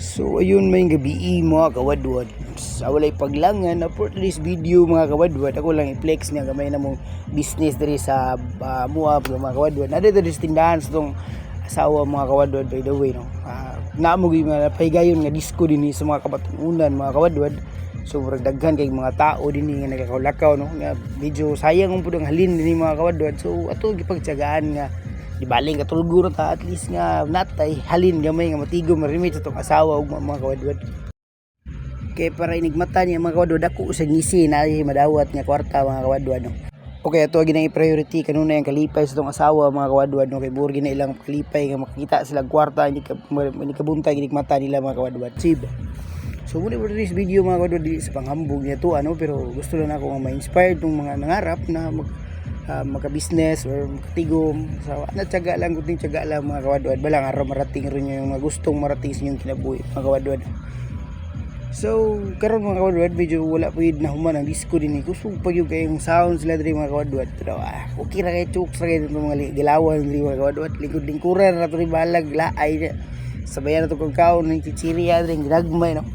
So ayun may gabi mga kawadwad. Sa walay paglangan na for this video mga kawadwad, ako lang i-flex niya gamay na mong business diri sa Muab mga kawadwad. Nade diri sa tindahan sa tong asawa mga kawadwad, by the way no. Naamo gyud mga pahigayon nga disco dinhi sa mga kabatunan mga kawadwad. So murag daghan kay mga tao dinhi nga nagakaw-lakaw no. Nga medyo sayang ang pudong halin dinhi mga kawadwad. So ato gipagtiyagaan nga di baling katulguro ta at least nga natay halin gamay nga matigom marimit sa tong asawa ug mga kawadwad. Kay para inigmata niya mga kawadwad ako sa ngisi na madawat nga kwarta mga kawadwad no. Okay, ato ginang i-priority kanuna yung kalipay sa tong asawa mga kawadwad no, kay burgi na ilang kalipay nga makikita sila kwarta hindi kabuntay ginigmata nila mga kawadwad. Sib. So muna for this video mga kawadwad sa panghambog niya to ano, pero gusto lang ako nga ma-inspire tong mga nangarap na magka-business or magkatigom. So natyaga lang kuting tiyaga lang mga kawadwad, balang araw marating rin yung mga gustong marating sa inyong kinabuhi mga kawadwad. So karon mga kawadwad medyo wala pa yun na human ang disco din ko, so pag yung kayong sound sila diri mga kawadwad, pero okay ra kay chooks ra kay itong mga gilawan diri mga kawadwad, lingkod-lingkuran ra to ri balag laay sabayan na to kung kaon ng chichirya diri ginagmay no.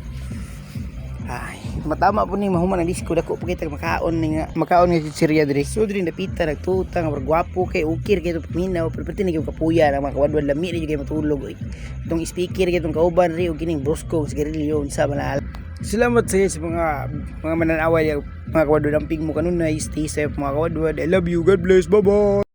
Ay, matama po ni mahuman ang disco dako pa kita makaon nga chichirya diri. So diri napita nagtuta nga gwapo kay ukir kay to paminaw, pero pati ni kapuya ng mga kawadwad lami ri kay matulog. Itong speaker kay itong kauban ri og kining brosko sigarilyo sa malala. Salamat sa mga mananaway mga kawadwad, ang ping mo kanunay, stay safe mga kawadwad. I love you, God bless, bye bye.